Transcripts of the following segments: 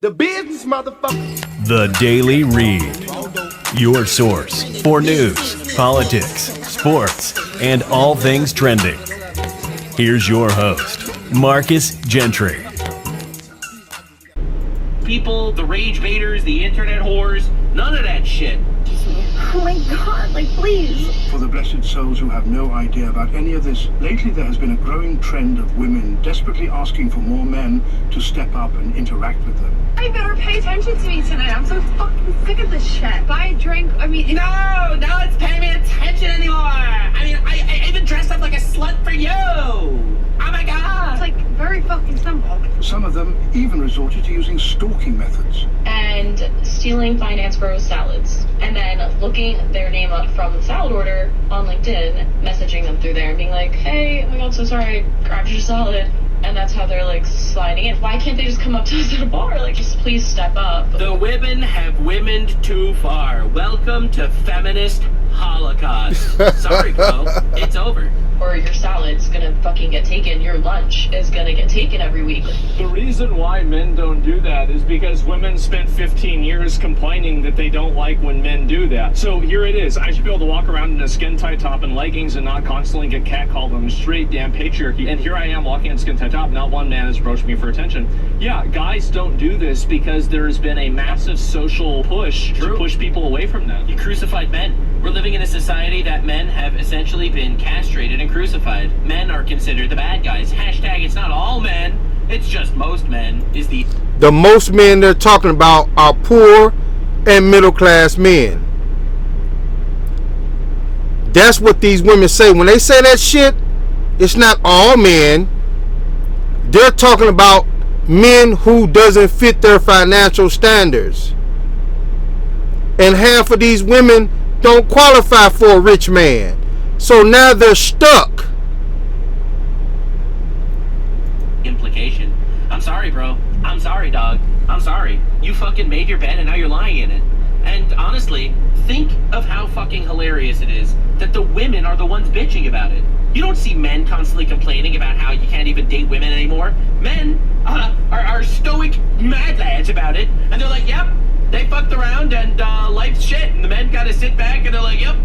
The business, motherfucker. The Daily Read. Your source for news, politics, sports, and all things trending. Here's your host, Marcus Gentry. People, the rage baiters, the internet whores, none of that shit. Oh my god, like please. For the blessed souls who have no idea about any of this, lately there has been a growing trend of women desperately asking for more men to step up and interact with them. I better pay attention to me tonight. I'm so fucking sick of this shit. Buy a drink, No it's paying me attention anymore. I even dressed up like a slut for you. Oh my god. It's like very fucking simple. Some of them even resorted to using stalking methods. And stealing finance bros salads. And then looking their name up from the salad order on LinkedIn, messaging them through there and being like, hey, oh my god, so sorry, I grabbed your salad. And that's how they're like sliding in. Why can't they just come up to us at a bar? Like, just please step up. The women have womened too far. Welcome to feminist holocaust. Sorry, bro. It's over. Or your salad's gonna fucking get taken. Your lunch is gonna get taken every week. The reason why men don't do that is because women spent 15 years complaining that they don't like when men do that. So here it is. I should be able to walk around in a skin-tight top and leggings and not constantly get catcalled on straight damn patriarchy. And here I am walking in a skin-tight top. Not one man has approached me for attention. Yeah, guys don't do this because there's been a massive social push to push people away from that. You crucified men. We're living in a society that men have essentially been castrated and crucified. Men are considered the bad guys. Hashtag it's not all men, it's just most men is the most men they're talking about are poor and middle class men. That's what these women say. When they say that shit, it's not all men. They're talking about men who doesn't fit their financial standards. And half of these women don't qualify for a rich man. So now they're stuck. Implication. I'm sorry, bro. I'm sorry, dog. I'm sorry. You fucking made your bed and now you're lying in it. And honestly, think of how fucking hilarious it is that the women are the ones bitching about it. You don't see men constantly complaining about how you can't even date women anymore. Men are stoic mad lads about it. And they're like, yep, they fucked around and life's shit. And the men gotta sit back and they're like, yep,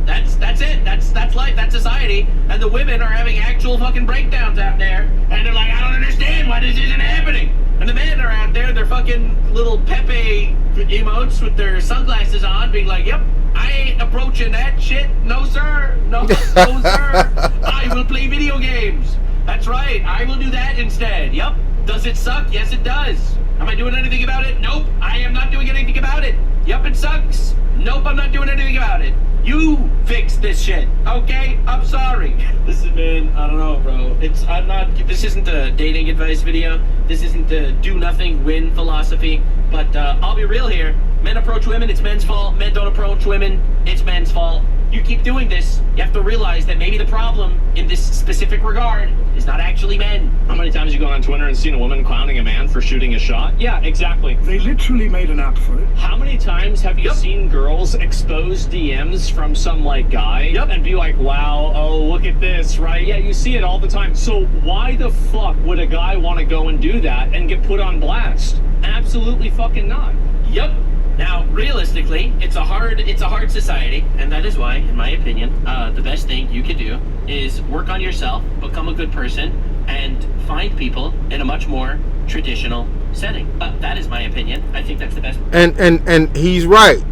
that's it. That's life. That's society. And the women are having actual fucking breakdowns out there. And they're like, I don't understand why this isn't happening. And the men are out there, they're fucking little Pepe emotes with their sunglasses on, being like, yep, I ain't approaching that shit. No, sir. No, sir. I will play video games. That's right. I will do that instead. Yep. Does it suck? Yes, it does. Am I doing anything about it? Nope. I am not doing anything about it. Yep, it sucks. Nope, I'm not doing anything about it. You fix this shit, okay? I'm sorry. Listen, man, I don't know, bro. This isn't a dating advice video. This isn't the do nothing, win philosophy. But I'll be real here. Men approach women, it's men's fault. Men don't approach women, it's men's fault. You keep doing this, you have to realize that maybe the problem in this specific regard is not actually men. How many times you gone on Twitter and seen a woman clowning a man for shooting a shot? Yeah, exactly. They literally made an app for it. How many times have you seen girls expose DMs from some like guy and be like, wow, oh, look at this, right? Yeah, you see it all the time. So why the fuck would a guy want to go and do that and get put on blast? Absolutely fucking not. Yep. Now, realistically, it's a hard society, and that is why, in my opinion, the best thing you can do is work on yourself, become a good person, and find people in a much more traditional setting. That is my opinion. I think that's the best. And he's right.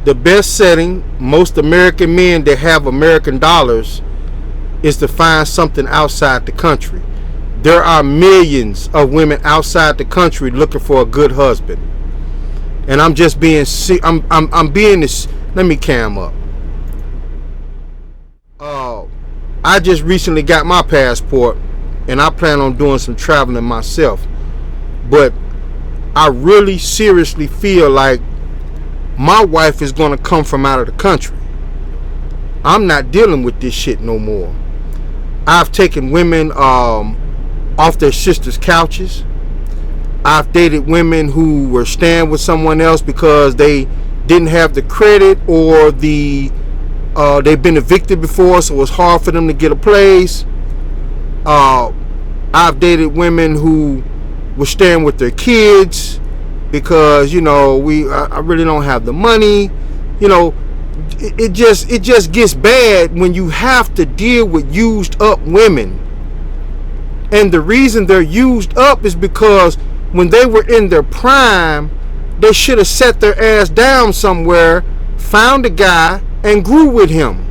The best setting, most American men that have American dollars, is to find something outside the country. There are millions of women outside the country looking for a good husband. And I'm just being I'm being this. Let me cam up. I just recently got my passport, and I plan on doing some traveling myself. But I really seriously feel like my wife is going to come from out of the country. I'm not dealing with this shit no more. I've taken women off their sisters' couches. I've dated women who were staying with someone else because they didn't have the credit or they've been evicted before, so it's hard for them to get a place. I've dated women who were staying with their kids because, you know, I really don't have the money. You know, it just gets bad when you have to deal with used up women. And the reason they're used up is because when they were in their prime, they should have set their ass down somewhere, found a guy, and grew with him.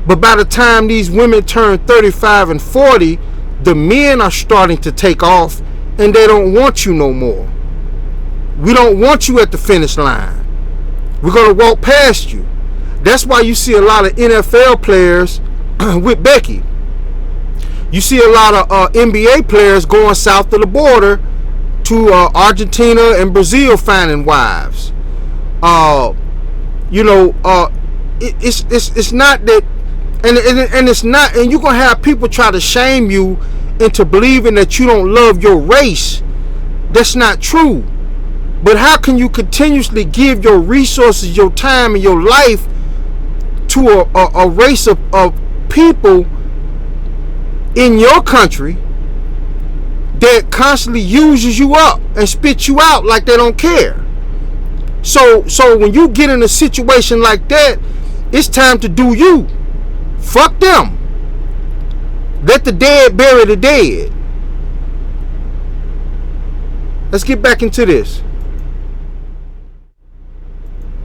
But by the time these women turn 35 and 40, the men are starting to take off and they don't want you no more. We don't want you at the finish line. We're going to walk past you. That's why you see a lot of NFL players with Becky. You see a lot of NBA players going south of the border to Argentina and Brazil finding wives. It's not that, and it's not, and you're gonna have people try to shame you into believing that you don't love your race. That's not true. But how can you continuously give your resources, your time, and your life to a race of people in your country that constantly uses you up and spits you out like they don't care? So when you get in a situation like that, it's time to do you. Fuck them. Let the dead bury the dead. Let's get back into this.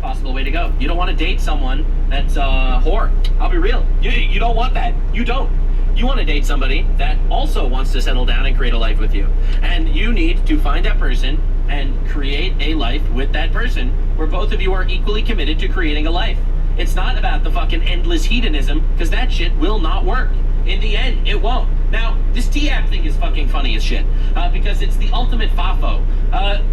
Possible way to go. You don't want to date someone that's a whore. I'll be real. You don't want that. You don't. You want to date somebody that also wants to settle down and create a life with you. And you need to find that person and create a life with that person where both of you are equally committed to creating a life. It's not about the fucking endless hedonism, because that shit will not work. In the end, it won't. Now, this T-app thing is fucking funny as shit, because it's the ultimate FAFO.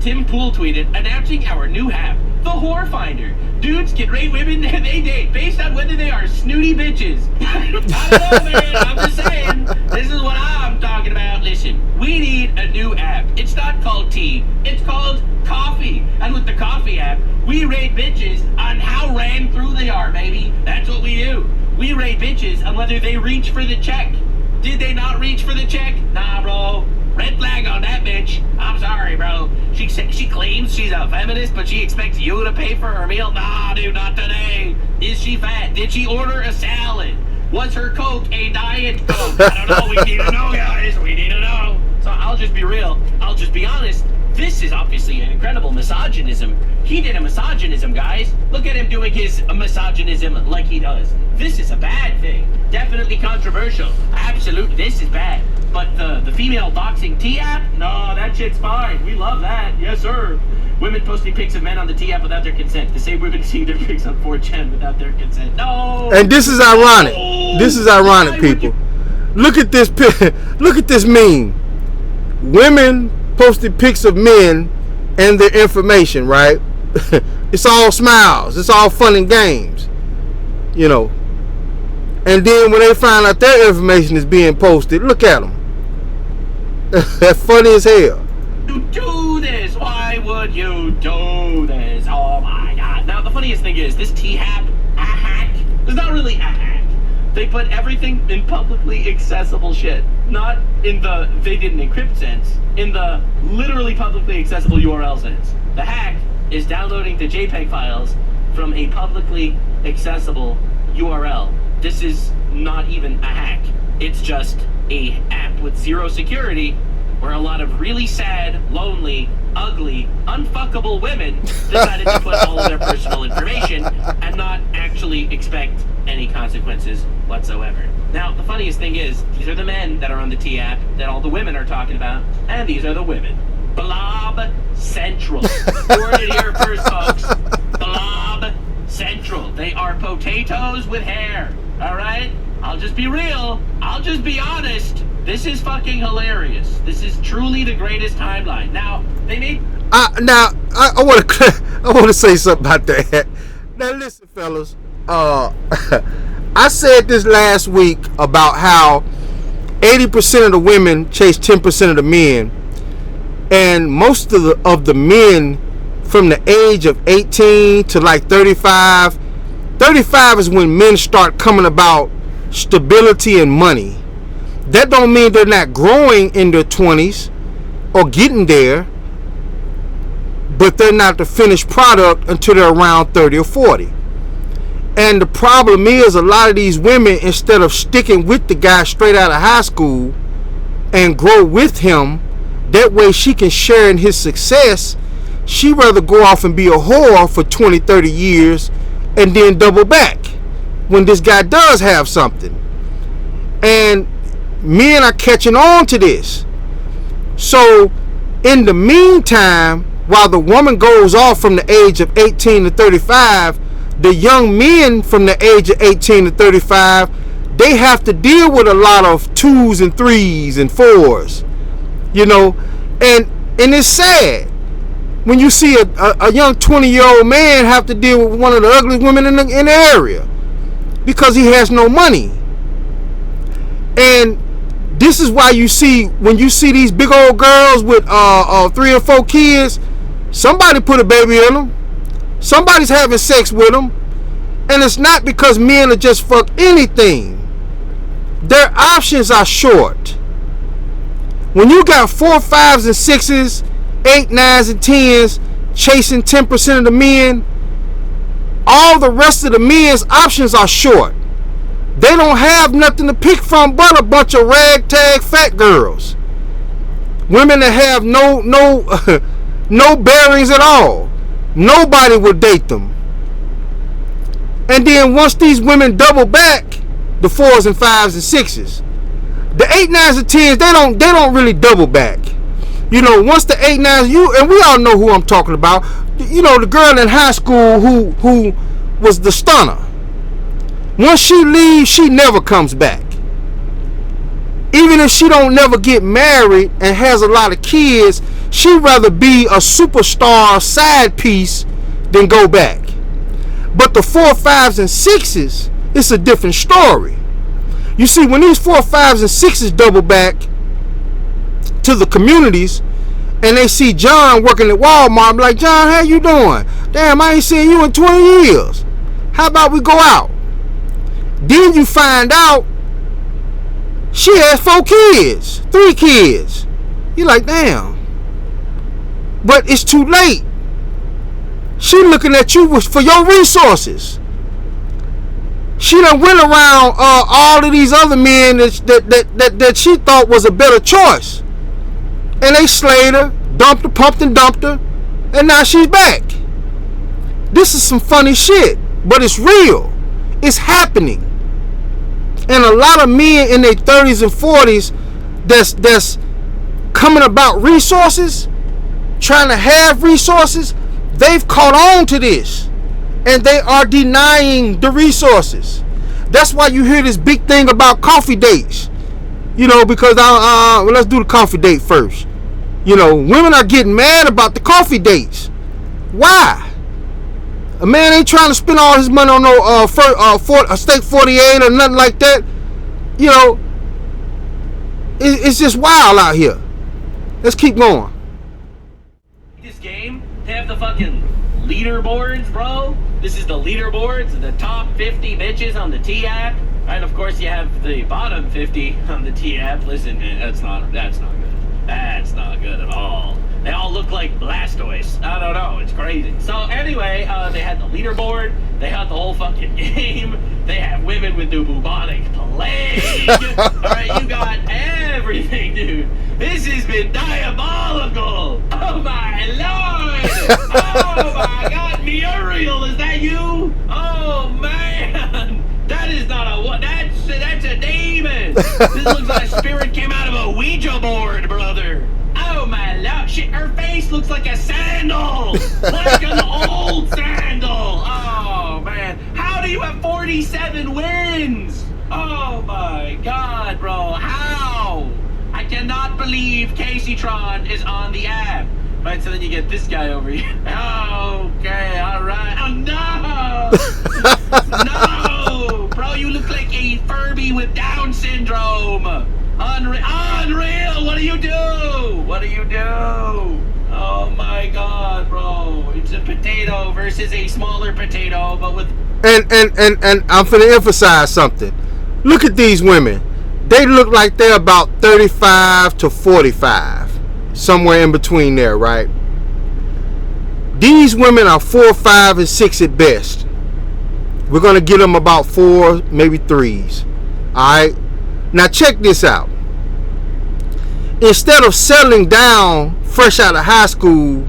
Tim Pool tweeted, announcing our new app, the Whore Finder. Dudes can rate women they date based on whether they are snooty bitches. I don't know, man. I'm just saying. This is what I'm talking about. Listen, we need a new app. It's not called tea. It's called coffee. And with the coffee app, we rate bitches on how ran through they are, baby. That's what we do. We rate bitches on whether they reach for the check. Did they not reach for the check? Nah, bro. Red flag on that bitch. I'm sorry, bro. She claims she's a feminist, but she expects you to pay for her meal. Nah, dude, not today. Is she fat? Did she order a salad? Was her Coke a Diet Coke? I don't know. We need to know, guys. We need to know. So I'll just be real. I'll just be honest. This is obviously an incredible misogynism. He did a misogynism, guys. Look at him doing his misogynism like he does. This is a bad thing. Definitely controversial. Absolutely, this is bad. But the female doxing T-app? No, that shit's fine. We love that. Yes, sir. Women posting pics of men on the T-app without their consent. The same women seeing their pics on 4chan without their consent. No! And this is ironic. This is ironic, people. Look at this. Look at this meme. Women posted pics of men and their information, right? It's all smiles. It's all fun and games. You know. And then when they find out their information is being posted, look at them. That's funny as hell. You do this? Why would you do this? Oh my god. Now the funniest thing is, this T-app, a hack, it's not really a hack. They put everything in publicly accessible shit. Not in the they didn't encrypt sense, in the literally publicly accessible URL sense. The hack is downloading the JPEG files from a publicly accessible URL. This is not even a hack. It's just a app with zero security where a lot of really sad, lonely, ugly, unfuckable women decided to put all of their personal information and not actually expect any consequences whatsoever. Now, the funniest thing is, these are the men that are on the T-app that all the women are talking about, and these are the women. Blob Central. You heard it here first, folks. Blob Central. They are potatoes with hair. All right? I'll just be real. I'll just be honest. This is fucking hilarious. This is truly the greatest timeline. Now, they made... I want to say something about that. Now, listen, fellas. I said this last week about how 80% of the women chase 10% of the men. And most of the men from the age of 18 to like 35... 35 is when men start coming about stability and money. That don't mean they're not growing in their 20s. or getting there, but they're not the finished product until they're around 30 or 40. And the problem is, a lot of these women, instead of sticking with the guy straight out of high school and grow with him, that way she can share in his success, she'd rather go off and be a whore for 20, 30 years and then double back when this guy does have something. And men are catching on to this. So in the meantime, while the woman goes off from the age of 18 to 35, the young men from the age of 18 to 35, they have to deal with a lot of 2s and 3s and 4s, you know, and it's sad when you see a young 20-year-old man have to deal with one of the ugliest women in the area because he has no money. And this is why you see, when you see these big old girls with 3 or 4 kids, somebody put a baby in them. Somebody's having sex with them. And it's not because men are just fuck anything. Their options are short. When you got 4, 5s and 6s, 8, 9s and 10s chasing 10% of the men, all the rest of the men's options are short. They don't have nothing to pick from but a bunch of ragtag fat girls. Women that have no bearings at all. Nobody would date them. And then once these women double back, the 4s and 5s and 6s, the 8, 9s and 10s, they don't really double back. You know, once the 8, 9s, and we all know who I'm talking about. You know, the girl in high school who was the stunner. Once she leaves, she never comes back. Even if she don't never get married and has a lot of kids, she'd rather be a superstar side piece than go back. But the 4, 5s and 6s, it's a different story. You see, when these 4, 5s and 6s double back to the communities and they see John working at Walmart, I'm like, John, how you doing? Damn, I ain't seen you in 20 years. How about we go out? Then you find out she has 4 kids, 3 kids. You're like, damn. But it's too late. She looking at you for your resources. She done went around all of these other men that she thought was a better choice. And they slayed her, dumped her, pumped and dumped her, and now she's back. This is some funny shit, but it's real. It's happening. And a lot of men in their 30s and 40s that's coming about resources, trying to have resources, they've caught on to this. And they are denying the resources. That's why you hear this big thing about coffee dates. You know, because well, let's do the coffee date first. You know, women are getting mad about the coffee dates. Why? A man ain't trying to spend all his money on no a steak 48 or nothing like that. You know, it's just wild out here. Let's keep going. This game, they have the fucking leaderboards, bro. This is the leaderboards, the top 50 bitches on the T app. And of course you have the bottom 50 on the T app. Listen, man, that's not good. That's not good at all. They all look like Blastoise. I don't know. It's crazy. So anyway, they had the leaderboard. They had the whole fucking game. They have women with the bubonic plague. Alright, you got everything, dude. This has been diabolical. Oh my lord. Oh my god, Muriel, is that you? Oh man. That is not a what? That's a demon. This looks like a spirit came out of a Ouija board, brother. Oh my lord, shit, her face looks like a sandal. Like an old sandal. Oh man. How do you have 47 wins? Oh my god, bro. How? I cannot believe Casey Tron is on the app. Right, so then you get this guy over here. Okay, alright. Oh no! No! Bro, you look like a Furby with Down syndrome. Unreal! What do you do? What do you do? Oh my god, bro. It's a potato versus a smaller potato, but with... And I'm finna emphasize something. Look at these women. They look like they're about 35 to 45. somewhere in between there, right? These women are 4, 5, and 6 at best. We're going to get them about 4, maybe 3s. Alright? Now check this out. Instead of settling down fresh out of high school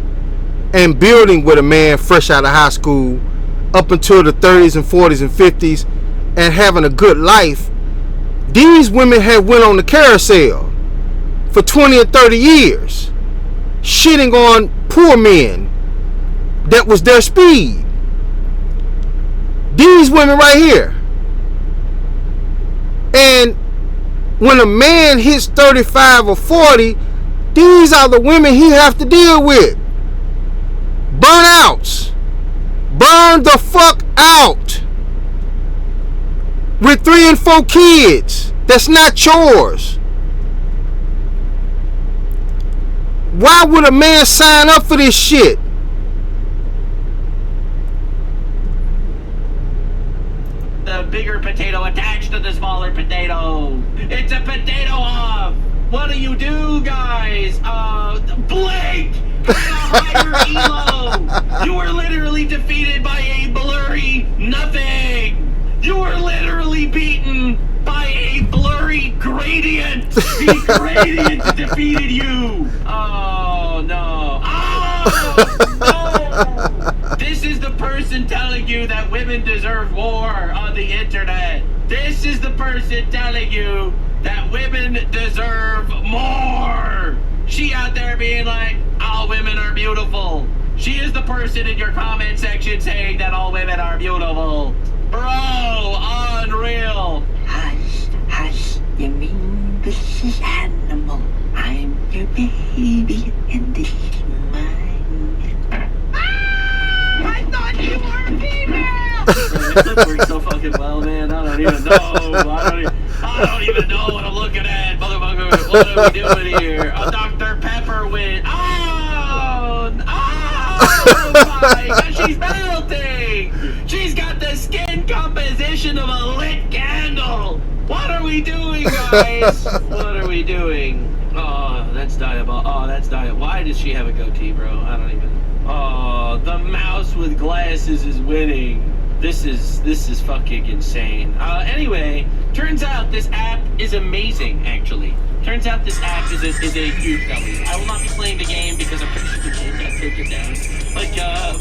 and building with a man fresh out of high school up until the 30s and 40s and 50s and having a good life, these women have went on the carousel for 20 or 30 years, shitting on poor men. That was their speed. These women right here. And when a man hits 35 or 40, these are the women he have to deal with. Burnouts. Burn the fuck out. With 3 and 4 kids. That's not yours. Why would a man sign up for this shit? The bigger potato attached to the smaller potato. It's a potato off. What do you do, guys? Blink! Get a higher elo. You were literally defeated by a blurry nothing. You were literally beaten by a blurry gradient. The gradient defeated you. Oh no. Oh no. This is the person telling you that women deserve more on the internet. This is the person telling you that women deserve more. She out there being like, all women are beautiful. She is the person in your comment section saying that all women are beautiful. Bro, unreal. Hush, hush, you mean this is animal. I'm your baby and this is mine. I thought you were a female! This works so fucking well, man. I don't even know. I don't even know what I'm looking at, motherfucker. What are we doing here? A Dr. Pepper win. Oh my God, she's melting. She's got the skin composition of a lit candle. What are we doing, guys? What are we doing? Oh, that's diabolical. Oh, that's diabolical. Why does she have a goatee, bro? I don't even. Oh, the mouse with glasses is winning. This is fucking insane. Anyway, turns out this app is amazing, actually. Turns out this app is a huge W. I will not be playing the game because I'm pretty sure the game got taken down.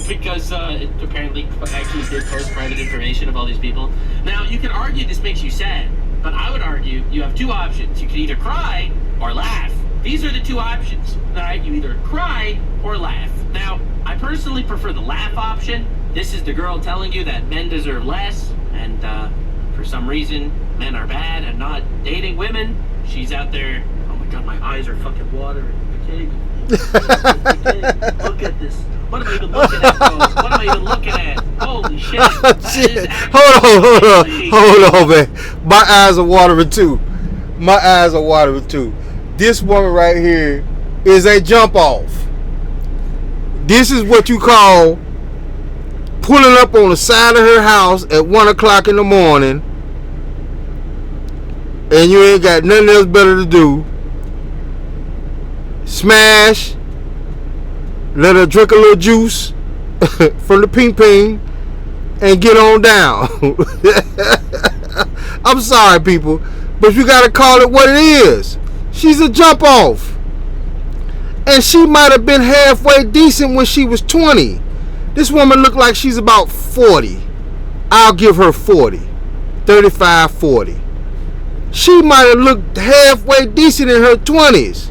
Because it apparently actually did post private information of all these people. Now, you can argue this makes you sad, but I would argue you have 2 options. You can either cry or laugh. These are the 2 options, alright? You either cry or laugh. Now, I personally prefer the laugh option. This is the girl telling you that men deserve less, and for some reason, men are bad and not dating women. She's out there. Oh my God, my eyes are fucking watering. Okay. Look at this. What am I even looking at, bro? What am I even looking at? Holy shit. Shit. Hold on, man. My eyes are watering too. This woman right here is a jump off. This is what you call pulling up on the side of her house at 1 o'clock in the morning, and you ain't got nothing else better to do. Smash, let her drink a little juice from the ping ping, and get on down. I'm sorry, people, but you gotta call it what it is. She's a jump off. And she might have been halfway decent when she was 20. This woman looked like she's about 40. I'll give her 40. 35, 40. She might have looked halfway decent in her 20s.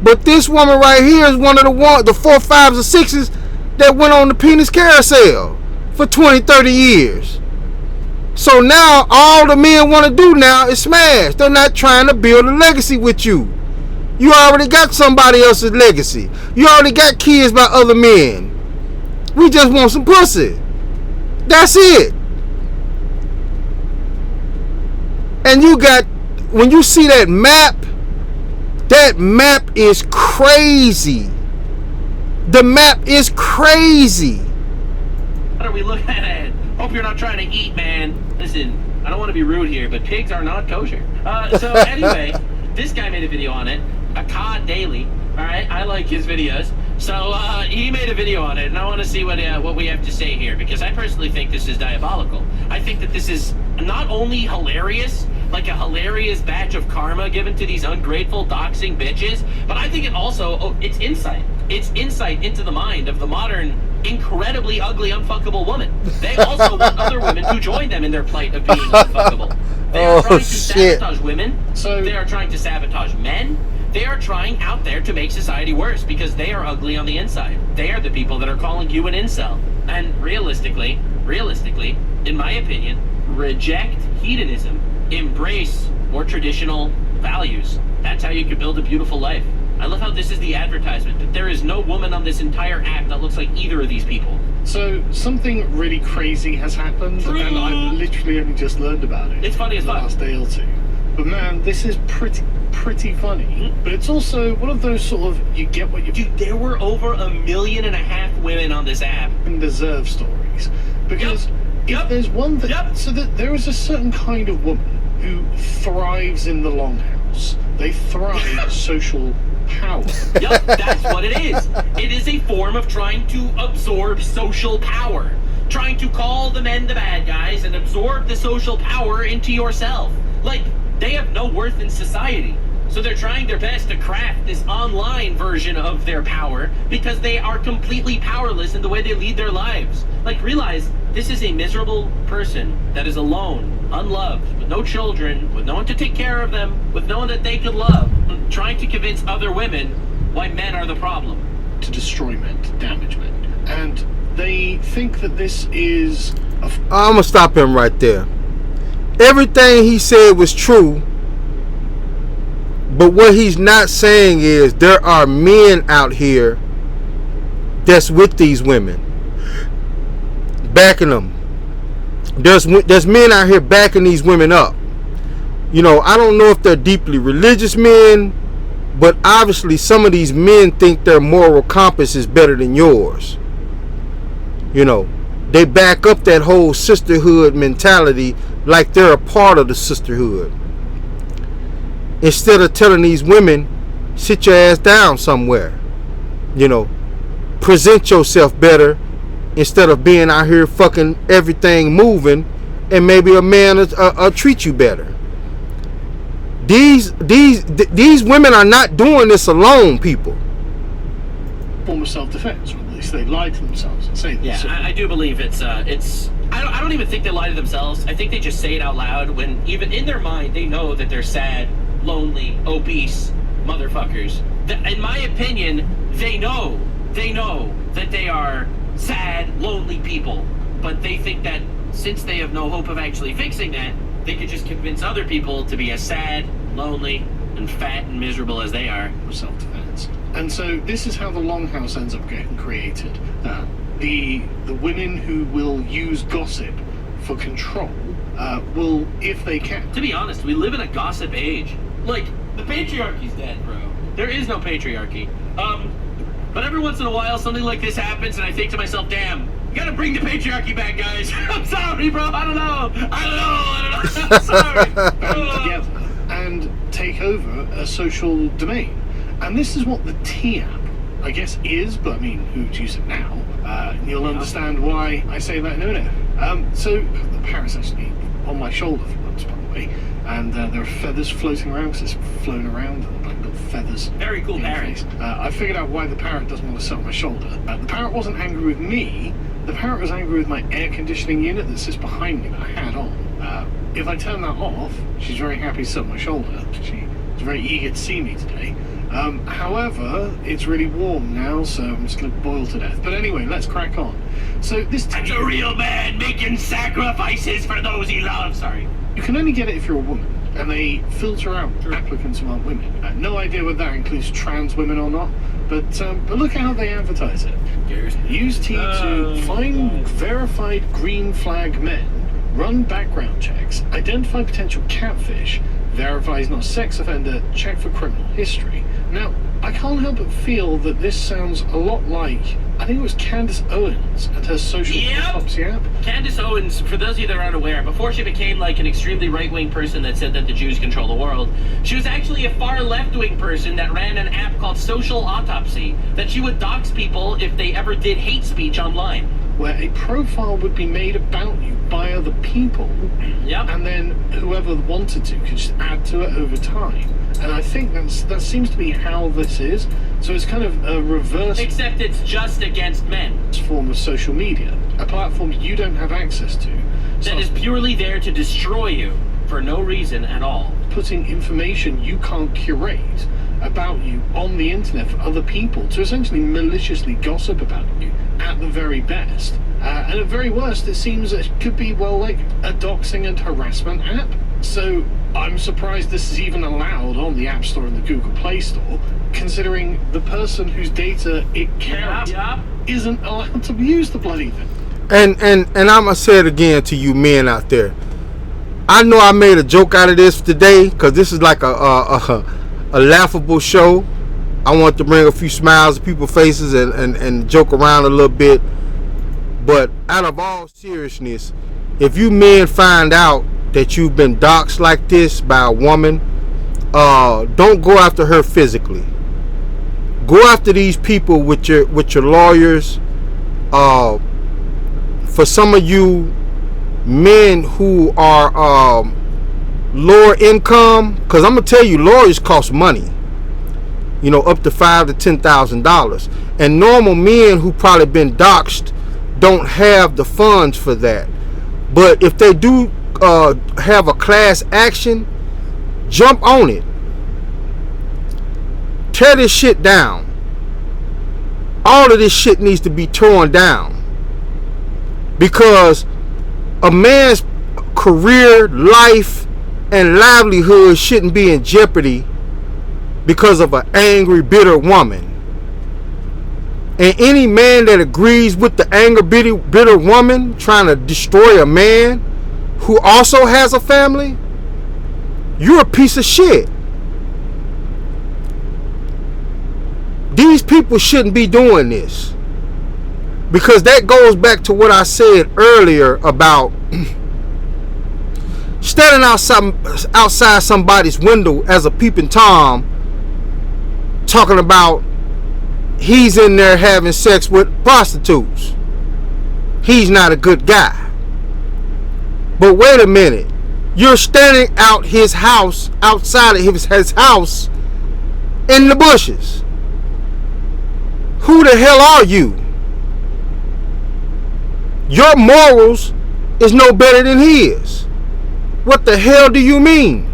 But this woman right here is one of the 4, 5s, or 6s that went on the penis carousel for 20, 30 years. So now all the men want to do now is smash. They're not trying to build a legacy with you. You already got somebody else's legacy. You already got kids by other men. We just want some pussy. That's it. And you got, when you see that map is crazy. The map is crazy. What are we looking at? Hope you're not trying to eat, man. Listen, I don't want to be rude here, but pigs are not kosher. So anyway, this guy made a video on it. A Cod Daily. All right, I like his videos. So he made a video on it, and I want to see what we have to say here, because I personally think this is diabolical. I think that this is not only hilarious, like a hilarious batch of karma given to these ungrateful, doxing bitches, but I think it also, it's insight. It's insight into the mind of the modern, incredibly ugly, unfuckable woman. They also want other women to join them in their plight of being unfuckable. They are trying to sabotage women. They are trying to sabotage men. They are trying out there to make society worse because they are ugly on the inside. They are the people that are calling you an incel. And realistically, in my opinion, reject hedonism. Embrace more traditional values. That's how you can build a beautiful life. I love how this is the advertisement, that there is no woman on this entire app that looks like either of these people. So, something really crazy has happened, and I've literally only just learned about it. It's funny as fuck. The last day or two. But man, this is pretty funny. But it's also one of those sort of, you get what you... Dude, there were over 1.5 million women on this app. And deserve stories. Because if there's one thing... So that there is a certain kind of woman who thrives in the longhouse. They thrive social power. Yep, that's what it is. It is a form of trying to absorb social power. Trying to call the men the bad guys and absorb the social power into yourself. Like, they have no worth in society. So they're trying their best to craft this online version of their power because they are completely powerless in the way they lead their lives. Like, realize this is a miserable person that is alone, unloved, with no children, with no one to take care of them, with no one that they could love, trying to convince other women why men are the problem. To destroy men, to damage men. And they think that this is... I'm going to stop him right there. Everything he said was true, but what he's not saying is there are men out here that's with these women, backing them. There's men out here backing these women up. You know, I don't know if they're deeply religious men, but obviously some of these men think their moral compass is better than yours. You know, they back up that whole sisterhood mentality like they're a part of the sisterhood. Instead of telling these women, sit your ass down somewhere. You know, present yourself better instead of being out here fucking everything moving, and maybe a man will treat you better. These women are not doing this alone, people. Form of self-defense, or at least they lie to themselves and say this. Yeah, I do believe it's I don't even think they lie to themselves. I think they just say it out loud when even in their mind they know that they're sad, lonely, obese motherfuckers. In my opinion, they know that they are sad, lonely people, but they think that since they have no hope of actually fixing that, they could just convince other people to be as sad, lonely, and fat and miserable as they are. Self-defense. And so this is how the longhouse ends up getting created. The women who will use gossip for control will, if they can. To be honest, we live in a gossip age. Like, the patriarchy's dead, bro. There is no patriarchy. But every once in a while, something like this happens, and I think to myself, damn, you gotta bring the patriarchy back, guys. I'm sorry, bro. I don't know. I'm sorry. Band together and take over a social domain. And this is what the T-app, I guess, is, but I mean, who'd use it now? You'll understand why I say that in a minute. So, the parrot's actually on my shoulder for once, by the way, and there are feathers floating around, because it's flown around, like little feathers. Very cool parrot. I figured out why the parrot doesn't want to sit on my shoulder. The parrot wasn't angry with me, the parrot was angry with my air conditioning unit that sits behind me that I had on. If I turn that off, she's very happy to sit on my shoulder. She was very eager to see me today. However, it's really warm now, so I'm just going to boil to death. But anyway, let's crack on. So this... That's a real man making sacrifices for those he loves. Sorry. You can only get it if you're a woman, and they filter out applicants who aren't women. No idea whether that includes trans women or not, but look how they advertise it. Use T to find verified green flag men, run background checks, identify potential catfish, verify he's not a sex offender, check for criminal history. Now, I can't help but feel that this sounds a lot like, I think it was Candace Owens and her social autopsy app. Candace Owens, for those of you that are unaware, before she became like an extremely right-wing person that said that the Jews control the world, she was actually a far left-wing person that ran an app called Social Autopsy, that she would dox people if they ever did hate speech online. Where a profile would be made about you by other people, and then whoever wanted to could just add to it over time. And I think that seems to be how this is. So it's kind of a reverse. Except it's just against men. Form of social media, a platform you don't have access to. That is purely there to destroy you for no reason at all. Putting information you can't curate about you on the internet for other people to essentially maliciously gossip about you at the very best. And at very worst, it seems it could be, well, like a doxing and harassment app. So I'm surprised this is even allowed on the App Store and the Google Play Store, considering the person whose data it carries isn't allowed to use the bloody thing. And I'm gonna say it again to you men out there. I know I made a joke out of this today because this is like a laughable show. I want to bring a few smiles to people's faces and joke around a little bit. But out of all seriousness, if you men find out that you've been doxxed like this by a woman, don't go after her physically. Go after these people with your lawyers. For some of you men who are lower income, because I'm gonna tell you, lawyers cost money. You know, up to $5,000 to $10,000, and normal men who probably been doxxed don't have the funds for that. But if they do have a class action, jump on it. Tear this shit down. All of this shit needs to be torn down, because a man's career, life, and livelihood shouldn't be in jeopardy because of an angry, bitter woman. And any man that agrees with the angry, bitter woman trying to destroy a man who also has a family, you're a piece of shit. These people shouldn't be doing this, because that goes back to what I said earlier about standing outside somebody's window as a peeping Tom, talking about he's in there having sex with prostitutes. He's not a good guy. But wait a minute. You're standing out his house, outside of his house, in the bushes. Who the hell are you? Your morals is no better than his. What the hell do you mean?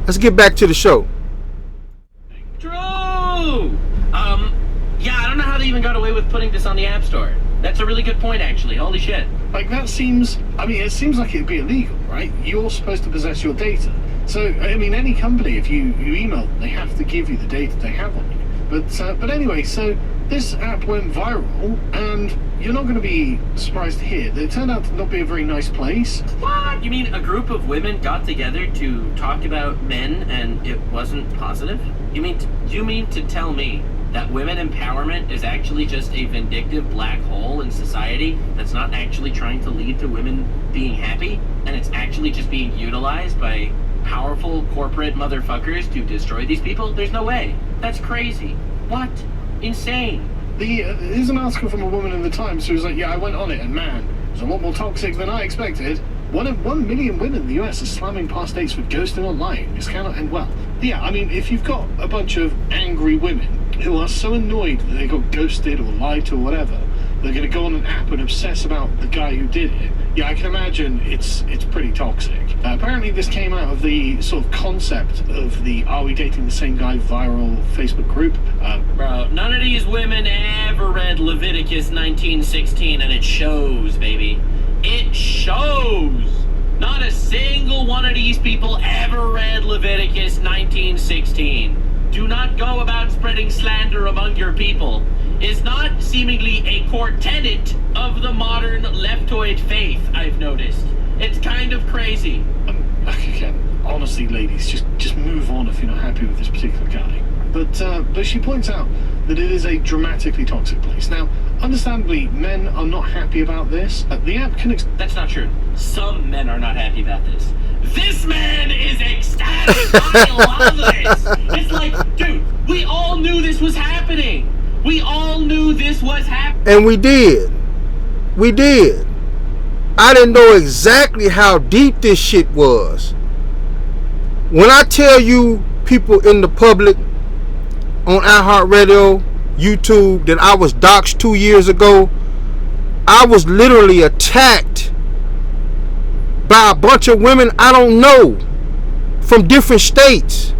Let's get back to the show. Drew! Yeah, I don't know how they even got away with putting this on the App Store. That's a really good point, actually. Holy shit. Like, that seems, I mean, it seems like it'd be illegal, right? You're supposed to possess your data. So, I mean, any company, if you email them, they have to give you the data they have on you. But anyway, so this app went viral, and you're not going to be surprised to hear that it turned out to not be a very nice place. What? You mean a group of women got together to talk about men and it wasn't positive? Do you mean to tell me that women empowerment is actually just a vindictive black hole in society that's not actually trying to lead to women being happy, and it's actually just being utilized by powerful corporate motherfuckers to destroy these people? There's no way. That's crazy. What? Insane. Here's an article from a woman in the Times who was like, yeah, I went on it, and man, it was a lot more toxic than I expected. 1 million women in the US are slamming past dates for ghosting online. This cannot end well. Yeah, I mean, if you've got a bunch of angry women who are so annoyed that they got ghosted or lied to or whatever, they're going to go on an app and obsess about the guy who did it. Yeah, I can imagine it's pretty toxic. Apparently this came out of the sort of concept of the Are We Dating the Same Guy viral Facebook group. Bro, none of these women ever read Leviticus 19:16, and it shows, baby. It shows. Not a single one of these people ever read Leviticus 19:16. Do not go about spreading slander among your people is not seemingly a core tenet of the modern leftoid faith, I've noticed. It's kind of crazy. Okay, honestly, ladies, just move on if you're not happy with this particular guy. But she points out that it is a dramatically toxic place. Now, understandably, men are not happy about this. The app can... That's not true. Some men are not happy about this. This man is ecstatic. I love this. It's like, dude, we all knew this was happening. We all knew this was happening. And we did. We did. I didn't know exactly how deep this shit was. When I tell you people in the public, on iHeartRadio, YouTube, that I was doxxed 2 years ago, I was literally attacked by a bunch of women I don't know from different states.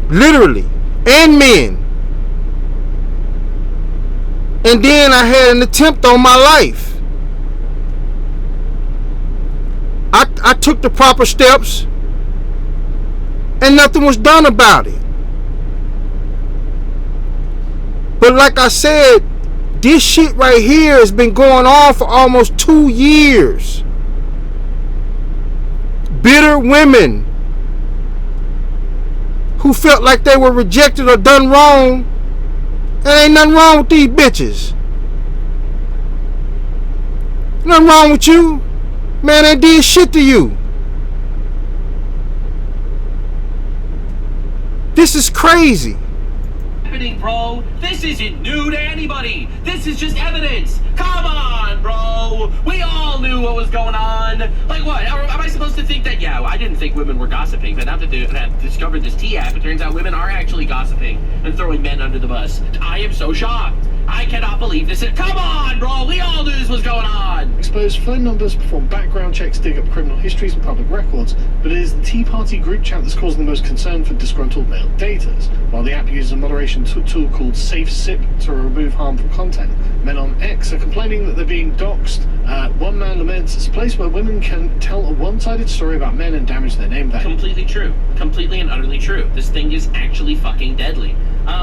Literally. And men. And then I had an attempt on my life. I took the proper steps and nothing was done about it. But like I said, this shit right here has been going on for almost 2 years. Bitter women who felt like they were rejected or done wrong. And ain't nothing wrong with these bitches. Nothing wrong with you. Man, they did shit to you. This is crazy. Bro, this isn't new to anybody. This is just evidence. Come on, bro. We all knew what was going on. Like what? Am I supposed to think that? Yeah, I didn't think women were gossiping, but now that I've discovered this T app, it turns out women are actually gossiping and throwing men under the bus. I am so shocked. I cannot believe this. Come on, bro. We all knew this was going on. Expose phone numbers, perform background checks, dig up criminal histories and public records, but it is the Tea Party group chat that's causing the most concern for disgruntled male daters. While the app uses a moderation tool called SafeSip to remove harmful content, men on X are complaining that they're being doxxed. One man laments it's a place where women can tell a one-sided story about men and damage their name. Completely true. Completely and utterly true. This thing is actually fucking deadly.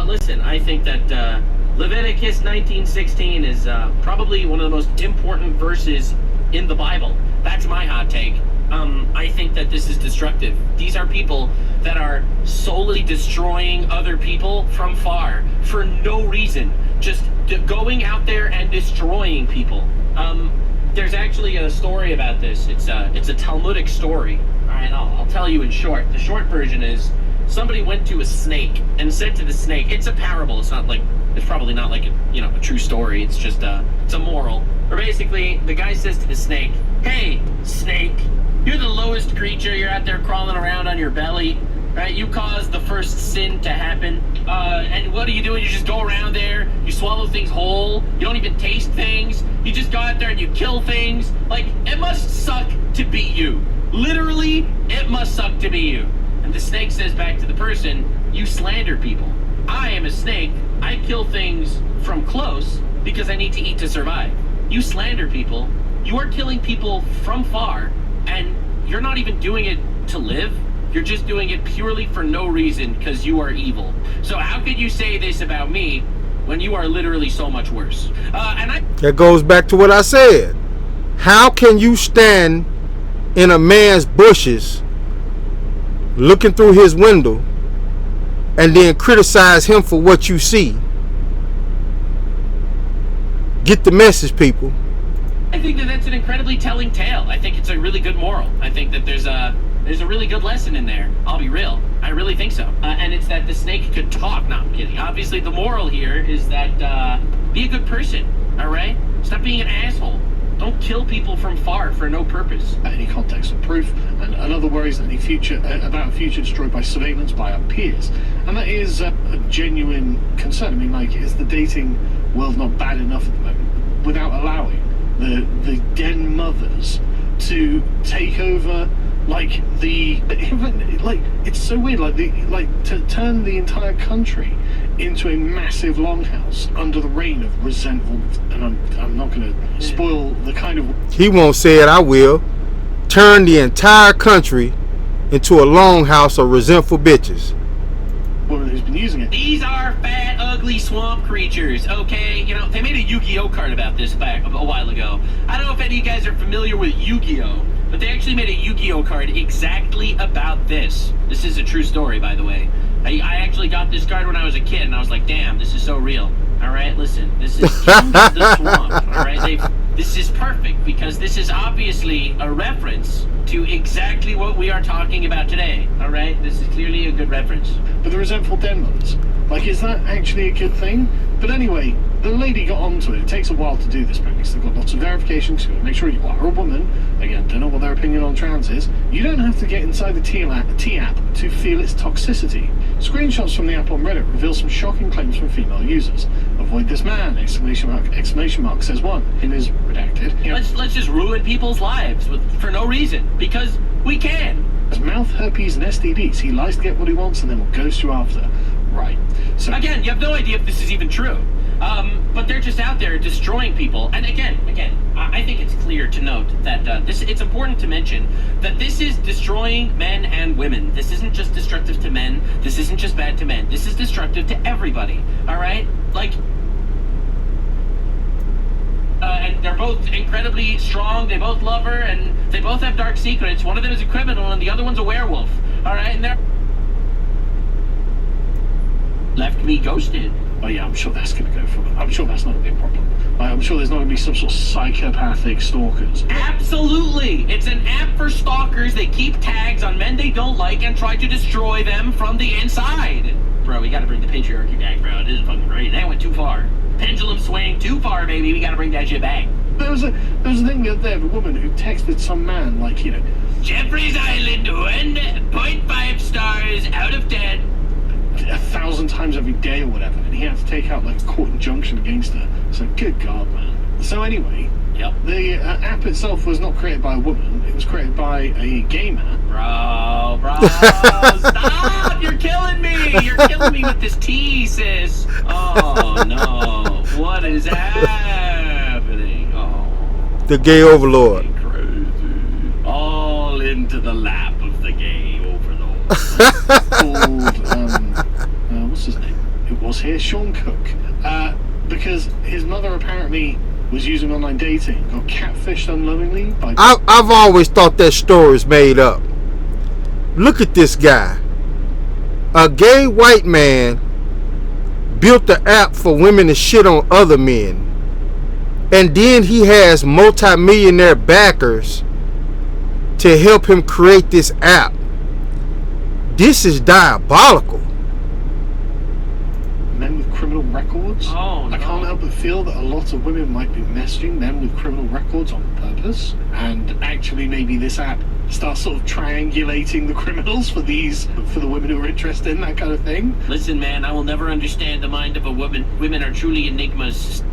Listen, I think that Leviticus 19:16 is probably one of the most important verses in the Bible. That's my hot take. I think that this is destructive. These are people that are solely destroying other people from far for no reason. Just going out there and destroying people. There's actually a story about this. It's a Talmudic story. All right, I'll tell you in short. The short version is somebody went to a snake and said to the snake, it's a parable. It's not like, it's probably not like a true story. It's just it's a moral. Or basically, the guy says to the snake, hey, snake, you're the lowest creature. You're out there crawling around on your belly, right? You caused the first sin to happen. And what are you doing? You just go around there, you swallow things whole, you don't even taste things, you just go out there and you kill things. Like, it must suck to be you. Literally, it must suck to be you. And the snake says back to the person, you slander people. I am a snake. I kill things from close because I need to eat to survive. You slander people. You are killing people from far, and you're not even doing it to live. You're just doing it purely for no reason because you are evil. So how could you say this about me when you are literally so much worse? That goes back to what I said. How can you stand in a man's bushes looking through his window and then criticize him for what you see? Get the message, people. I think that that's an incredibly telling tale. I think it's a really good moral. I think that there's a really good lesson in there. I'll be real. I really think so. And it's that the snake could talk. No, I'm kidding. Obviously, the moral here is that be a good person, all right? Stop being an asshole. Don't kill people from far for no purpose. Any context or proof, and another worries that about a future destroyed by surveillance by our peers. And that is a genuine concern. I mean, like, is the dating world not bad enough at the moment without allowing the den mothers to take over, like, it's so weird, to turn the entire country into a massive longhouse under the reign of resentful, and I'm not going to spoil the kind of... He won't say it, I will. Turn the entire country into a longhouse of resentful bitches. Woman who's been using it. These are fat, ugly ugly swamp creatures, okay? You know, they made a Yu-Gi-Oh card about this back a while ago. I don't know if any of you guys are familiar with Yu-Gi-Oh, but they actually made a Yu-Gi-Oh card exactly about this. This is a true story, by the way. I actually got this card when I was a kid, and I was like, damn, this is so real. All right, listen, this is King of the Swamp, all right? This is perfect, because this is obviously a reference to exactly what we are talking about today, all right? This is clearly a good reference. But the resentful den mothers, like, is that actually a good thing? But anyway, the lady got onto it. It takes a while to do this, because they've got lots of verifications. You've got to make sure you are a woman. Again, don't know what their opinion on trans is. You don't have to get inside the T app to feel its toxicity. Screenshots from the app on Reddit reveal some shocking claims from female users. Avoid this man! Exclamation mark, says one. In his redacted. Let's just ruin people's lives for no reason, because we can. Has mouth herpes and STDs. He lies to get what he wants and then will ghost you after. Right. So again, you have no idea if this is even true. But they're just out there destroying people. And again, I think it's clear to note that it's important to mention that this is destroying men and women. This isn't just destructive to men. This isn't just bad to men. This is destructive to everybody. All right? Like, and they're both incredibly strong. They both love her, and they both have dark secrets. One of them is a criminal, and the other one's a werewolf. All right? And they're left me ghosted. Oh yeah, I'm sure that's going to go for it. I'm sure that's not going to be a problem. I'm sure there's not going to be some sort of psychopathic stalkers. Absolutely! It's an app for stalkers. They keep tags on men they don't like and try to destroy them from the inside. Bro, we gotta bring the patriarchy back, bro. This is fucking great. That went too far. Pendulum swing too far, baby. We gotta bring that shit back. There was a thing the other day of a woman who texted some man, like, you know, Jeffrey's Island 1.5 stars out of 10. 1,000 times every day or whatever, and he had to take out like a court injunction against her. So good God, man. So anyway, yep. The app itself was not created by a woman. It was created by a gay man. Bro, stop! You're killing me! You're killing me with this tea, sis. Oh no, what is happening? Oh, the gay overlord. Crazy. All into the lap of the gay overlord. Called what's his name? It was here, Sean Cook. Because his mother apparently was using online dating, got catfished unknowingly by. I've always thought that story's made up. Look at this guy. A gay white man built the app for women to shit on other men, and then he has multi-millionaire backers to help him create this app. This is diabolical. Men with criminal records? Oh, no. I can't help but feel that a lot of women might be messaging men with criminal records on purpose, and actually maybe this app starts sort of triangulating the criminals for the women who are interested in that kind of thing. Listen, man, I will never understand the mind of a woman. Women are truly enigmas.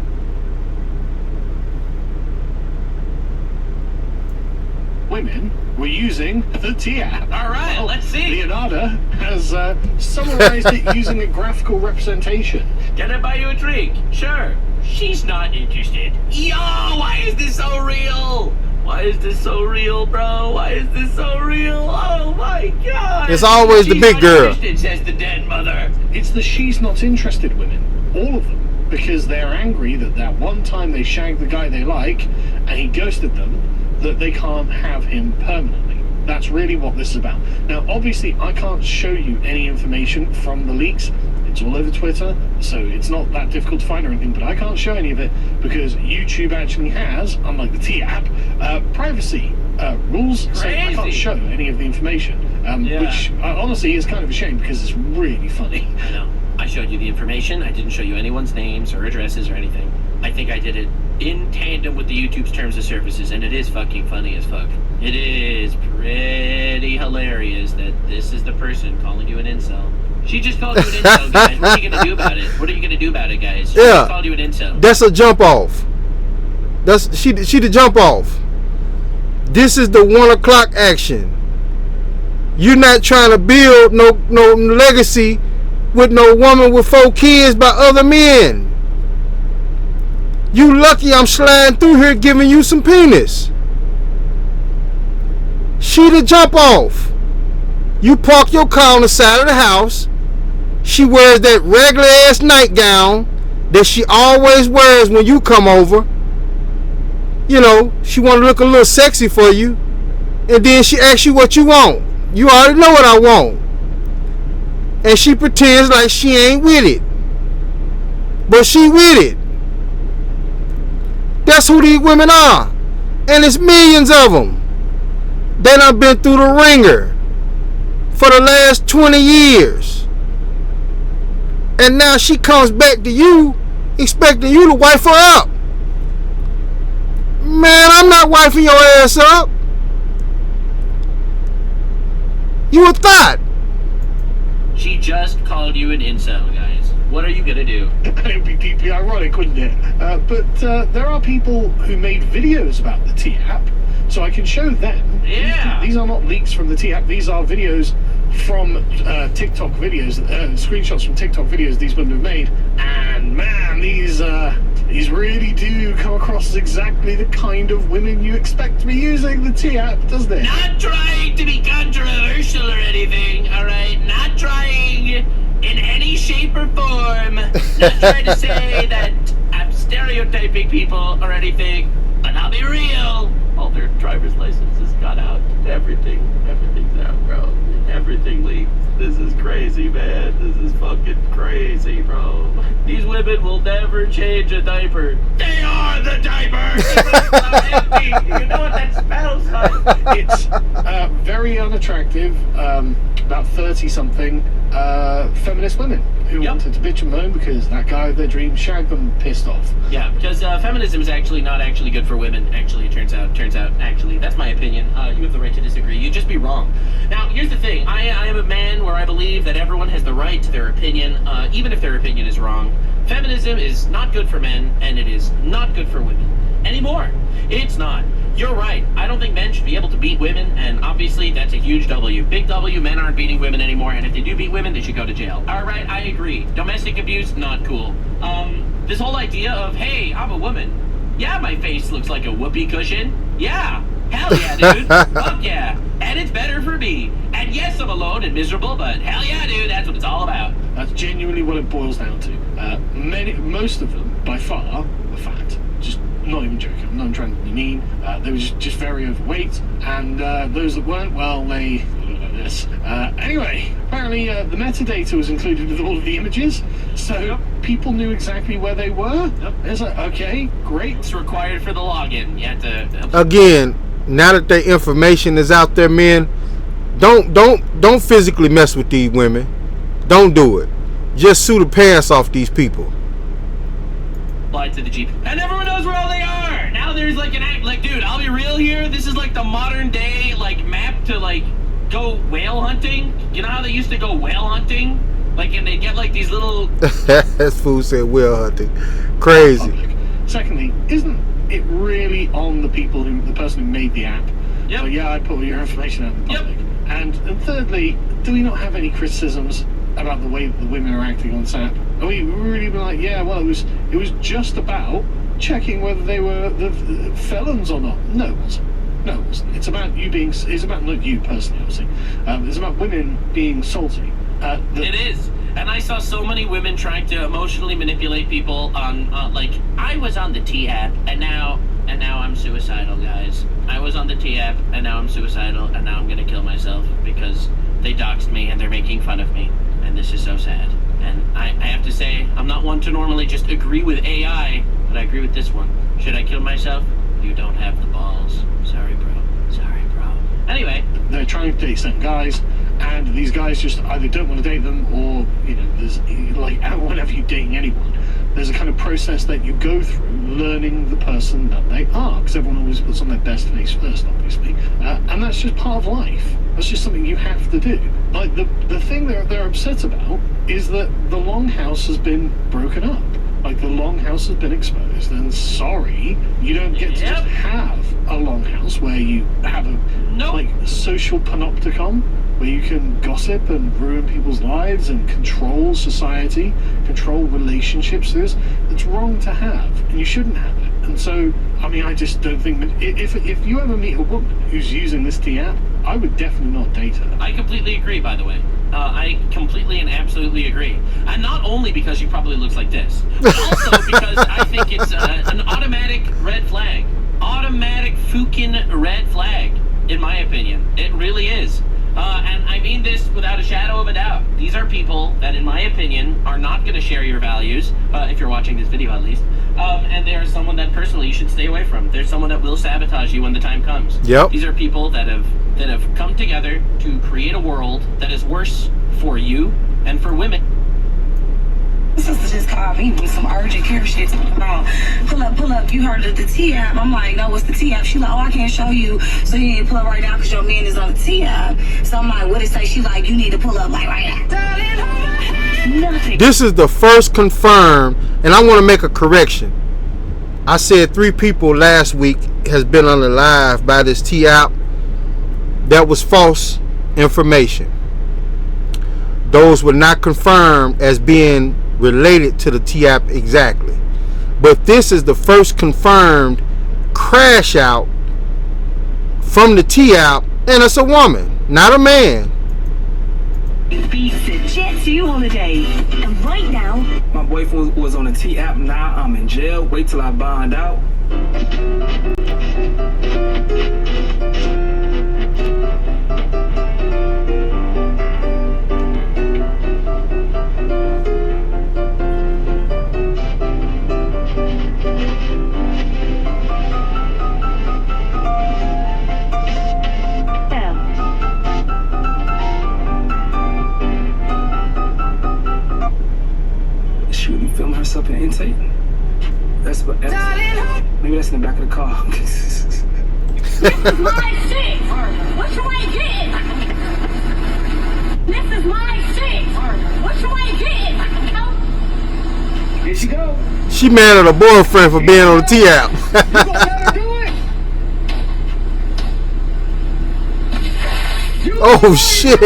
Women were using the T app. All right, Well, let's see. Leonardo has summarized it using a graphical representation. Can I buy you a drink? Sure. She's not interested. Yo, why is this so real? Why is this so real, bro? Why is this so real? Oh my God! It's always the big girl. Interested, says the dead mother. It's the she's not interested women. All of them. Because they're angry that one time they shagged the guy they like and he ghosted them, that they can't have him permanently. That's really what this is about. Now, obviously, I can't show you any information from the leaks. It's all over Twitter, so it's not that difficult to find or anything, but I can't show any of it because YouTube actually has, unlike the T app, privacy rules, so I can't show any of the information, which honestly is kind of a shame because it's really funny. I know. I showed you the information. I didn't show you anyone's names or addresses or anything. I think I did it in tandem with the YouTube's terms of services, and it is fucking funny as fuck. It is pretty hilarious that this is the person calling you an incel. She just called you an incel, guys. What are you gonna do about it? What are you gonna do about it, guys? She just called you an incel. That's a jump off. That's she the jump off. This is the 1 o'clock action. You're not trying to build no legacy with no woman with 4 kids by other men. You lucky I'm sliding through here giving you some penis. She the jump off. You park your car on the side of the house. She wears that regular ass nightgown that she always wears when you come over. You know, she want to look a little sexy for you. And then she asks you what you want. You already know what I want. And she pretends like she ain't with it. But she with it. That's who these women are. And it's millions of them. They done been through the ringer for the last 20 years. And now she comes back to you expecting you to wife her up. Man, I'm not wifing your ass up. You a thought. She just called you an incel, guys. What are you gonna do? It would be deeply ironic, wouldn't it? But there are people who made videos about the T-app, so I can show them. Yeah. These are not leaks from the T-app. These are videos from TikTok videos, screenshots from TikTok videos these women have made. And man, these really do come across as exactly the kind of women you expect to be using the T-app, doesn't it? Not trying to be controversial or anything, alright? Not trying in any shape or form. Not trying to say that I'm stereotyping people or anything, but I'll be real. All their driver's licenses got out. Everything's out, bro. Everything leaked. This is crazy, man. This is fucking crazy, bro. These women will never change a diaper. They are the diaper! Empty. You know what that smells like? It's very unattractive, about 30-something feminist women who wanted to bitch and moan because that guy of their dreams shagged them pissed off. Yeah, because feminism is actually not actually good for women. Actually, it turns out, actually, that's my opinion. You have the right to disagree. You'd just be wrong. Now, here's the thing. I am a man where I believe that everyone has the right to their opinion, even if their opinion is wrong. Feminism is not good for men, and it is not good for women anymore. It's not. You're right. I don't think men should be able to beat women, and obviously that's a huge W. Big W, men aren't beating women anymore, and if they do beat women, they should go to jail. Alright, I agree. Domestic abuse, not cool. This whole idea of, hey, I'm a woman. Yeah, my face looks like a whoopee cushion. Yeah. Hell yeah, dude. Fuck yeah. And it's better for me. And yes, I'm alone and miserable, but hell yeah, dude, that's what it's all about. That's genuinely what it boils down to. Most of them, by far, were fat. Just not even joking. I'm not trying to be mean. They were just very overweight, and those that weren't, well, they look like this. Anyway, apparently the metadata was included with all of the images, so people knew exactly where they were. It's like, okay, great. It's required for the login. You have to. Again, now that their information is out there, men, don't physically mess with these women. Don't do it. Just sue the pants off these people. Apply to the Jeep, and everyone knows where all they are. Now there's like an act. Like, dude, I'll be real here. This is like the modern day like map to like go whale hunting. You know how they used to go whale hunting? Like, and they get like these little. That's fool said whale hunting. Crazy. Secondly, isn't it really on the person who made the app? Yep. So yeah, I put all your information out in the public. And thirdly, do we not have any criticisms about the way that the women are acting on this app? Are we really been like, yeah, well, it was just about checking whether they were the felons or not? No, it wasn't. No, it wasn't. It's about it's about not you personally, obviously. It's about women being salty. It is. And I saw so many women trying to emotionally manipulate people on, like, I was on the T-app, and now I'm suicidal, guys. I was on the T-app, and now I'm suicidal, and now I'm gonna kill myself because they doxed me and they're making fun of me, and this is so sad. And I have to say, I'm not one to normally just agree with AI, but I agree with this one. Should I kill myself? You don't have the balls. Sorry, bro. Sorry, bro. Anyway. They're trying to date certain guys, and these guys just either don't want to date them, or, you know, there's, like, whenever you're dating anyone, there's a kind of process that you go through learning the person that they are, because everyone always puts on their best face first, obviously, and that's just part of life. That's just something you have to do. Like, the thing they're upset about is that the Longhouse has been broken up. Like, the Longhouse has been exposed, and sorry, you don't get to just have a Longhouse where you have a like social panopticon where you can gossip and ruin people's lives and control society, control relationships. It's wrong to have, and you shouldn't have it. And so, I mean, I just don't think that if you ever meet a woman who's using this T-app, I would definitely not date her. I completely agree, by the way. I completely and absolutely agree. And not only because she probably looks like this, but also because I think it's an automatic red flag. Automatic fucking red flag, in my opinion. It really is. And I mean this without a shadow of a doubt. These are people that, in my opinion, are not going to share your values, if you're watching this video at least. And they are someone that personally you should stay away from. They're someone that will sabotage you when the time comes. Yep. These are people that have come together to create a world that is worse for you and for women. Sister just called me with some urgent care shit talking about pull up, you heard of the T app. I'm like, no, what's the T app? She like, oh, I can't show you, so you need to pull up right now because your man is on the T app. So I'm like, what it say? She like, you need to pull up like right now. Nothing. This is the first confirmed, and I want to make a correction. I said 3 people last week has been unalived by this T app. That was false information. Those were not confirmed as being related to the T app exactly. But this is the first confirmed crash out from the T app, and it's a woman, not a man. Beats a jet to you holiday. And right now, my boyfriend was on the T app. Now I'm in jail. Wait till I bond out. Film herself in intake. That's maybe that's in the back of the car. this is my shit. What you ain't getting? This is my shit. What you ain't getting? Here she go. She mad at her boyfriend for being on the T app. You gonna let her do it? Oh shit!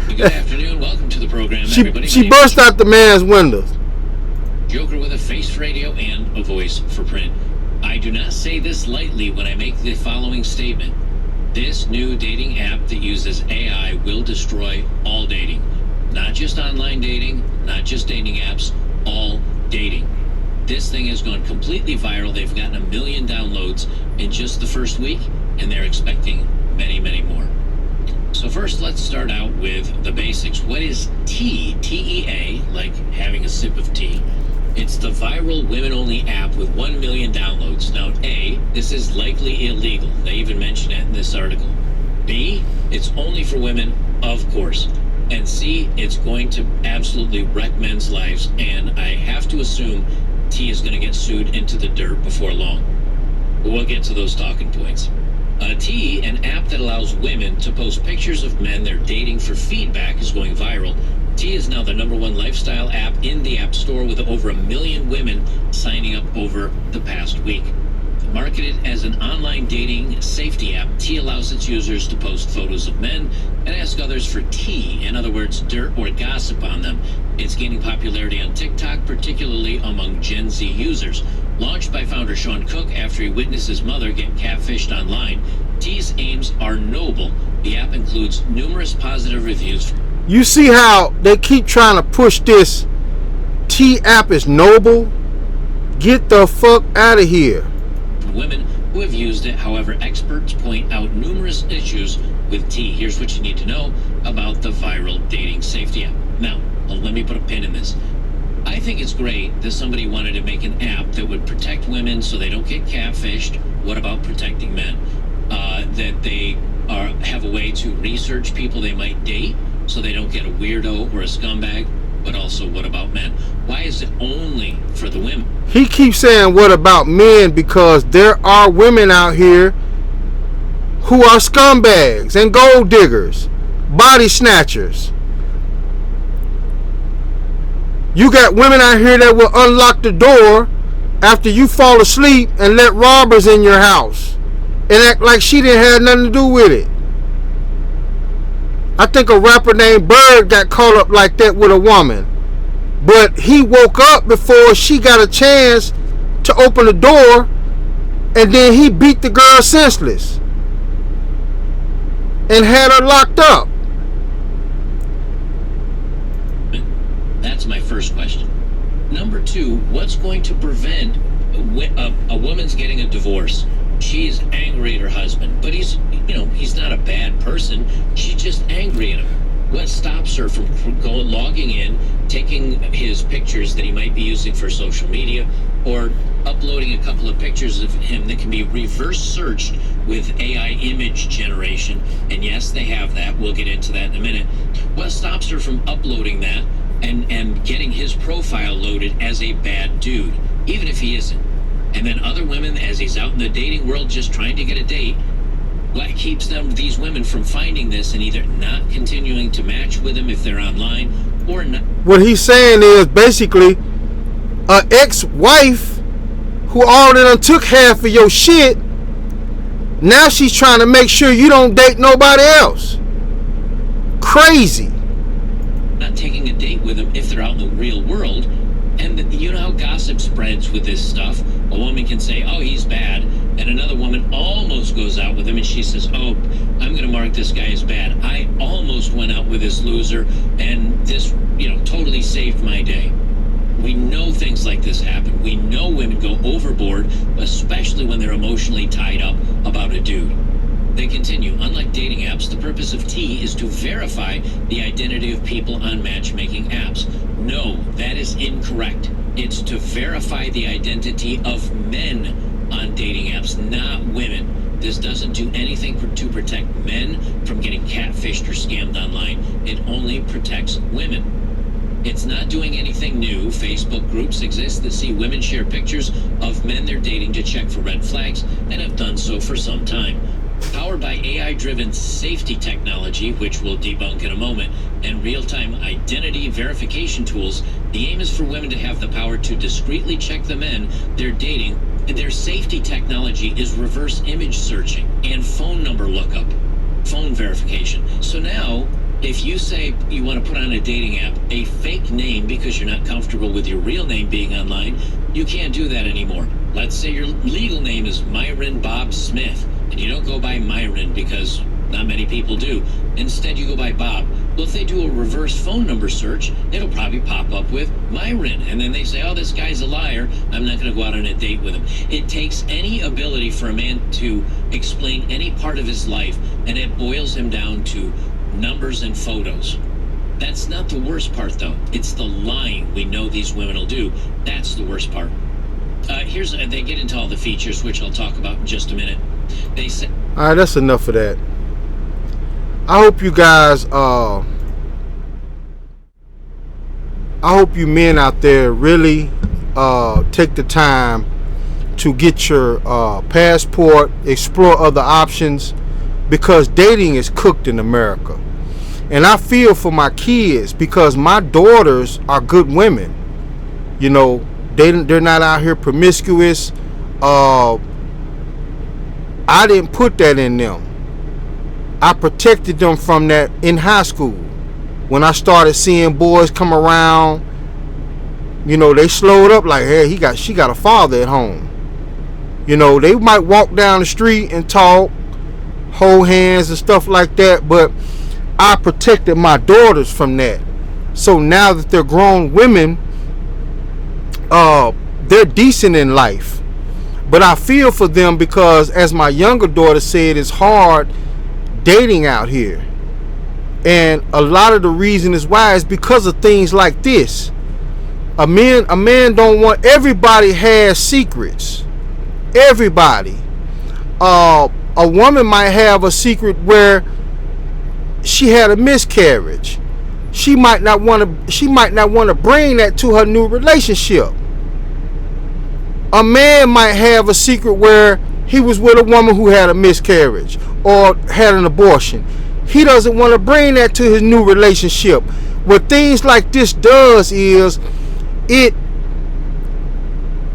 Good afternoon. Welcome to the program, everybody. She burst out the man's windows. Joker with a face for radio and a voice for print. I do not say this lightly when I make the following statement. This new dating app that uses AI will destroy all dating. Not just online dating, not just dating apps, all dating. This thing has gone completely viral. They've gotten 1 million downloads in just the first week, and they're expecting many, many more. So first, let's start out with the basics. What is T? T-E-A, like having a sip of tea. It's the viral women-only app with 1 million downloads. Now, A, this is likely illegal. They even mention it in this article. B, it's only for women, of course. And C, it's going to absolutely wreck men's lives. And I have to assume T is going to get sued into the dirt before long. But we'll get to those talking points. T, an app that allows women to post pictures of men they're dating for feedback, is going viral. T is now the #1 lifestyle app in the App Store with over 1 million women signing up over the past week. Marketed as an online dating safety app, T allows its users to post photos of men and ask others for tea, in other words, dirt or gossip on them. It's gaining popularity on TikTok, particularly among Gen Z users. Launched by founder Sean Cook after he witnessed his mother get catfished online, T's aims are noble. The app includes numerous positive reviews. You see how they keep trying to push this T app is noble? Get the fuck out of here. Women who have used it. However, experts point out numerous issues with T. Here's what you need to know about the viral dating safety app. Now, let me put a pin in this. I think it's great that somebody wanted to make an app that would protect women so they don't get catfished. What about protecting men? That they have a way to research people they might date so they don't get a weirdo or a scumbag. But also, what about men? Why is it only for the women? He keeps saying, what about men? Because there are women out here who are scumbags and gold diggers, body snatchers. You got women out here that will unlock the door after you fall asleep and let robbers in your house and act like she didn't have nothing to do with it. I think a rapper named Bird got caught up like that with a woman. But he woke up before she got a chance to open the door, and then he beat the girl senseless. and had her locked up? That's my first question. Number two, what's going to prevent a woman's getting a divorce? She's angry at her husband, but he's not a bad person. She's just angry at him. What stops her from logging in, taking his pictures that he might be using for social media, or uploading a couple of pictures of him that can be reverse searched with AI image generation? And yes, they have that. We'll get into that in a minute. What stops her from uploading that and getting his profile loaded as a bad dude, even if he isn't? And then other women, as he's out in the dating world just trying to get a date, what keeps these women from finding this and either not continuing to match with him if they're online or not? What he's saying is basically an ex-wife who already took half of your shit, now she's trying to make sure you don't date nobody else. Crazy. Not taking a date with them if they're out in the real world. And you know how gossip spreads with this stuff. A woman can say, oh, he's bad, and another woman almost goes out with him and she says, oh, I'm going to mark this guy as bad. I almost went out with this loser, and this, totally saved my day. We know things like this happen. We know women go overboard, especially when they're emotionally tied up about a dude. They continue, unlike dating apps, the purpose of T is to verify the identity of people on matchmaking apps. No, that is incorrect. It's to verify the identity of men on dating apps, not women. This doesn't do anything to protect men from getting catfished or scammed online. It only protects women. It's not doing anything new. Facebook groups exist that see women share pictures of men they're dating to check for red flags and have done so for some time. Powered by AI-driven safety technology, which we'll debunk in a moment, and real-time identity verification tools, the aim is for women to have the power to discreetly check the men they're dating. Their safety technology is reverse image searching and phone number lookup, phone verification. So now, if you say you want to put on a dating app a fake name because you're not comfortable with your real name being online, you can't do that anymore. Let's say your legal name is Myron Bob Smith, and you don't go by Myron because not many people do. Instead, you go by Bob. Well, if they do a reverse phone number search, it'll probably pop up with Myron. And then they say, oh, this guy's a liar. I'm not going to go out on a date with him. It takes any ability for a man to explain any part of his life, and it boils him down to numbers and photos. That's not the worst part, though. It's the lying we know these women will do. That's the worst part. They get into all the features, which I'll talk about in just a minute. They say, all right, that's enough of that. I hope you guys, I hope you men out there really take the time to get your passport, explore other options, because dating is cooked in America. And I feel for my kids because my daughters are good women. They're not out here promiscuous. I didn't put that in them. I protected them from that in high school. When I started seeing boys come around, they slowed up like, hey, she got a father at home. They might walk down the street and talk, hold hands and stuff like that, but I protected my daughters from that. So now that they're grown women, they're decent in life. But I feel for them because, as my younger daughter said, it's hard dating out here. And a lot of the reason is why is because of things like this. A man don't want, everybody has secrets. Everybody. A woman might have a secret where she had a miscarriage. She might not want to bring that to her new relationship. A man might have a secret where he was with a woman who had a miscarriage or had an abortion. He doesn't want to bring that to his new relationship. What things like this does is it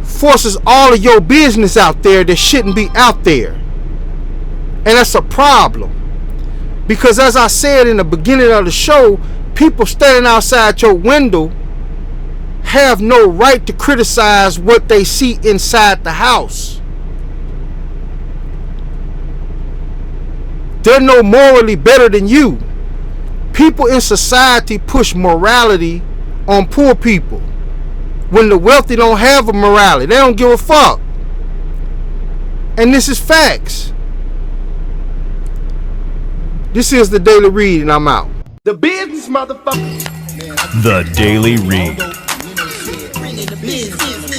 forces all of your business out there that shouldn't be out there. And that's a problem. Because as I said in the beginning of the show, people standing outside your window have no right to criticize what they see inside the house. they're no morally better than you. People in society push morality on poor people when the wealthy don't have a morality. They don't give a fuck. And this is facts. This is the Daily Read, and I'm out. The business, motherfucker. The Daily Read. Business.